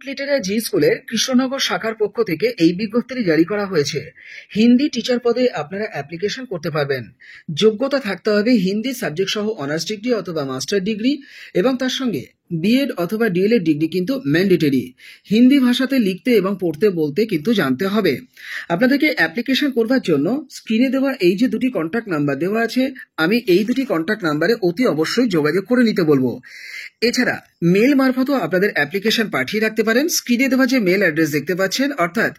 লিটারা জি স্কুলের কৃষ্ণনগর শাখার পক্ষ থেকে এই বিজ্ঞপ্তিটি জারি করা হয়েছে। হিন্দি টিচার পদে আপনারা অ্যাপ্লিকেশন করতে পারবেন। যোগ্যতা থাকতে হবে হিন্দি সাবজেক্ট সহ অনার্স ডিগ্রি অথবা মাস্টার ডিগ্রি এবং তার সঙ্গে বিএড অথবা ডিএলএড ডিগ্রি কিন্তু ম্যান্ডেটরি। হিন্দি ভাষাতে লিখতে এবং পড়তে বলতে কিন্তু জানতে হবে। আপনাদেরকে অ্যাপ্লিকেশন করবার জন্য স্ক্রিনে দেওয়া এই যে দুটি কন্ট্যাক্ট নাম্বার দেওয়া আছে, আমি এই দুটি কন্ট্যাক্ট নাম্বারে অতি অবশ্যই যোগাযোগ করে নিতে বলবো। এছাড়া মেল মারফতও আপনাদের অ্যাপ্লিকেশন পাঠিয়ে রাখতে পারেন। স্ক্রিনে দেওয়া যে মেল অ্যাড্রেস দেখতে পাচ্ছেন অর্থাৎ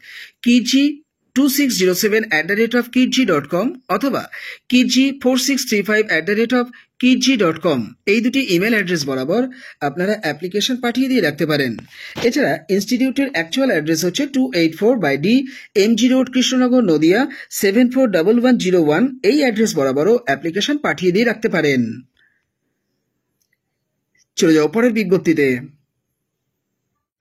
kg2607@kidji.com অথবা kg4635@kidji.com এই দুটি ইমেল অ্যাড্রেস বরাবর আপনারা অ্যাপ্লিকেশন পাঠিয়ে দিয়ে রাখতে পারেন। এছাড়া ইনস্টিটিউটের অ্যাকচুয়াল অ্যাড্রেস হচ্ছে 284/D MG road Krishnanagar Nadia 741101 এই অ্যাড্রেস বরাবরও অ্যাপ্লিকেশন পাঠিয়ে দিয়ে রাখতে পারেন। চলে যাও পরের বিজ্ঞপ্তিতে।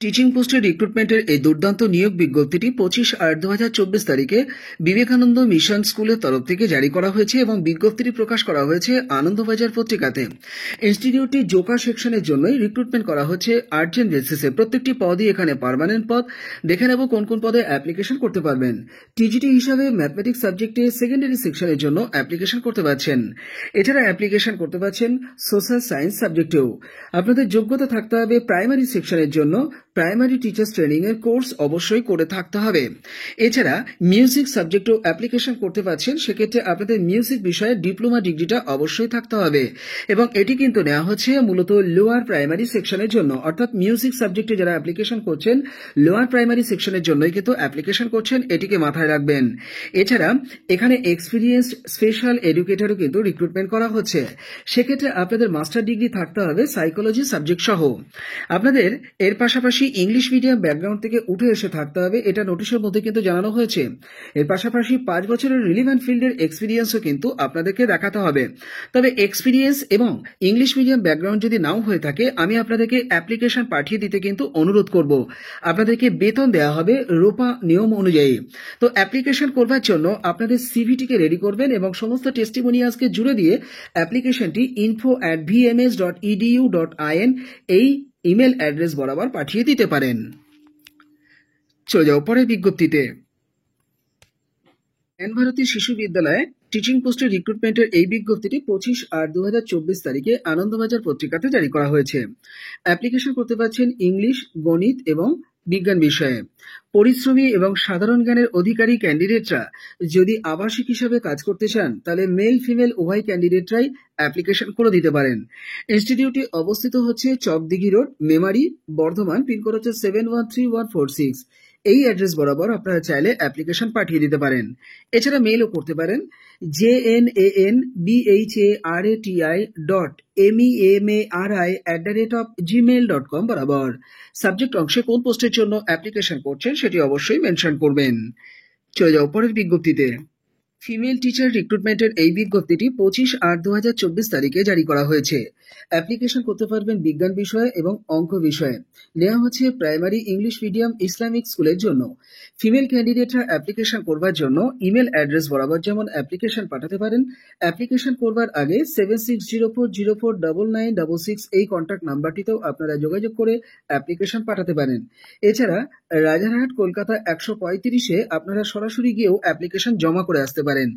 টিচিং পোস্টের রিক্রুটমেন্টের এই দুর্দান্ত নিয়োগ বিজ্ঞপ্তিটি 25/8/2024 তারিখে বিবেকানন্দ মিশন স্কুলের তরফ থেকে জারি করা হয়েছে এবং বিজ্ঞপ্তিটি প্রকাশ করা হয়েছে আনন্দবাজার পত্রিকাতে। ইনস্টিটিউটটি জোকা সেকশনের জন্যই রিক্রুটমেন্ট করা হচ্ছে আর্জেন্ট বেসিসে। প্রত্যেকটি পদই এখানে পার্মানেন্ট পদ। দেখে নেব কোন কোন পদে অ্যাপ্লিকেশন করতে পারবেন। টিজিটি হিসাবে ম্যাথমেটিক্স সাবজেক্টে সেকেন্ডারি সেকশনের জন্য অ্যাপ্লিকেশন করতে পারছেন। এছাড়া অ্যাপ্লিকেশন করতে পারছেন সোশ্যাল সায়েন্স সাবজেক্টেও। আপনাদের যোগ্যতা থাকতে হবে প্রাইমারি সেকশনের জন্য প্রাইমারি টিচার্স ট্রেনিং এর কোর্স অবশ্যই করে থাকতে হবে। এছাড়া মিউজিক সাবজেক্টেও অ্যাপ্লিকেশন করতে পারছেন। সেক্ষেত্রে আপনাদের মিউজিক বিষয়ে ডিপ্লোমা ডিগ্রিটা অবশ্যই থাকতে হবে এবং এটি কিন্তু নেওয়া হচ্ছে মূলত লোয়ার প্রাইমারি সেকশনের জন্য। অর্থাৎ মিউজিক সাবজেক্টে যারা অ্যাপ্লিকেশন করছেন লোয়ার প্রাইমারি সেকশনের জন্যই কিন্তু অ্যাপ্লিকেশন করছেন, এটিকে মাথায় রাখবেন। এছাড়া এখানে এক্সপিরিয়েন্সড স্পেশাল এডুকেটরও কিন্তু রিক্রুটমেন্ট করা হচ্ছে। সেক্ষেত্রে আপনাদের মাস্টার ডিগ্রি থাকতে হবে সাইকোলজি সাবজেক্ট সহ। আপনাদের এর পাশাপাশি ইংলিশ মিডিয়াম ব্যাকগ্রাউন্ড থেকে উঠে এসে থাকতে হবে, এটা নোটিশের মধ্যে কিন্তু জানানো হয়েছে। এর পাশাপাশি 5 বছরের রিলিভেন্ট ফিল্ডের এক্সপিরিয়েন্সও কিন্তু আপনাদেরকে দেখাতে হবে। তবে এক্সপিরিয়েন্স এবং ইংলিশ মিডিয়াম ব্যাকগ্রাউন্ড যদি নাও হয়ে থাকে, আমি আপনাদেরকে অ্যাপ্লিকেশন পাঠিয়ে দিতে কিন্তু অনুরোধ করব। আপনাদেরকে বেতন দেওয়া হবে রোপা নিয়ম অনুযায়ী। তো অ্যাপ্লিকেশন করবার জন্য আপনাদের সিভিটিকে রেডি করবেন এবং সমস্ত টেস্টিমোনিয়ালসকে জুড়ে দিয়ে অ্যাপ্লিকেশনটি info@vms.edu.in এই ইমেল অ্যাড্রেস বরাবর পাঠিয়ে দিতে পারেন। চলে যাও পরের বিজ্ঞপ্তিতে। জ্ঞান ভারতী শিশু বিদ্যালয়ে টিচিং পোস্টের রিক্রুটমেন্টের এই বিজ্ঞপ্তিটি 25/8/2024 তারিখে আনন্দবাজার পত্রিকাতে জারি করা হয়েছে। অ্যাপ্লিকেশন করতে পারছেন ইংলিশ, গণিত এবং বিজ্ঞান বিষয়ে। পরিশ্রমী এবং সাধারণ জ্ঞানের অধিকারী ক্যান্ডিডেটরা যদি আবাসিক হিসাবে কাজ করতে চান তাহলে মেল ফিমেল উভয় ক্যান্ডিডেটরাই অ্যাপ্লিকেশন করে দিতে পারেন। ইনস্টিটিউটটি অবস্থিত হচ্ছে চকদিঘি রোড, মেমারি, বর্ধমান। পিনকোড হচ্ছে 713146। এই অ্যাড্রেস বরাবর আপনারা চাইলে অ্যাপ্লিকেশন পাঠিয়ে দিতে পারেন। এছাড়া মেইলও করতে পারেন jananbhati.memari@gmail.com বরাবর। সাবজেক্ট অংশে কোন পোস্টের জন্য অ্যাপ্লিকেশন করছেন সেটি অবশ্যই মেনশন করবেন। চলে যাও পরের বিজ্ঞপ্তিতে। ফিমেল টিচার রিক্রুটমেন্টের এই বিজ্ঞপ্তিটি 25/8/2024 তারিখে জারি করা হয়েছে। অ্যাপ্লিকেশন করতে পারবেন বিজ্ঞান বিষয়ে এবং অঙ্ক বিষয়ে। নেওয়া হচ্ছে প্রাইমারি ইংলিশ মিডিয়াম ইসলামিক স্কুলের জন্য। ফিমেল ক্যান্ডিডেটরা অ্যাপ্লিকেশন করবার জন্য ইমেল অ্যাড্রেস বরাবর যেমন অ্যাপ্লিকেশন পাঠাতে পারেন, অ্যাপ্লিকেশন করবার আগে 7604049966 এই কন্ট্যাক্ট নাম্বারটিতেও আপনারা যোগাযোগ করে অ্যাপ্লিকেশন পাঠাতে পারেন। এছাড়া রাজারহাট কলকাতা 135-এ আপনারা সরাসরি গিয়েও অ্যাপ্লিকেশন জমা করে আসতে পারেন।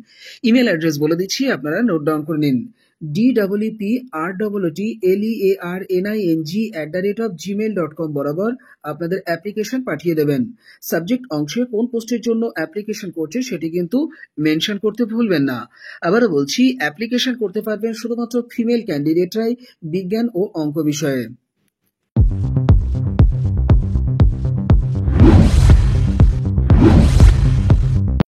ইমেল অ্যাড্রেস বলে দিচ্ছি, আপনারা নোট ডাউন করে নিন। DEEPROOTLEARNING@gmail.com বরাবর আপনাদের অ্যাপ্লিকেশন পাঠিয়ে দেবেন। সাবজেক্ট অংশে কোন পোস্টের জন্য অ্যাপ্লিকেশন করছে সেটি কিন্তু মেনশন করতে ভুলবেন না। আবারও বলছি, অ্যাপ্লিকেশন করতে পারবেন শুধুমাত্র ফিমেল ক্যান্ডিডেটরাই বিজ্ঞান ও অঙ্ক বিষয়ে।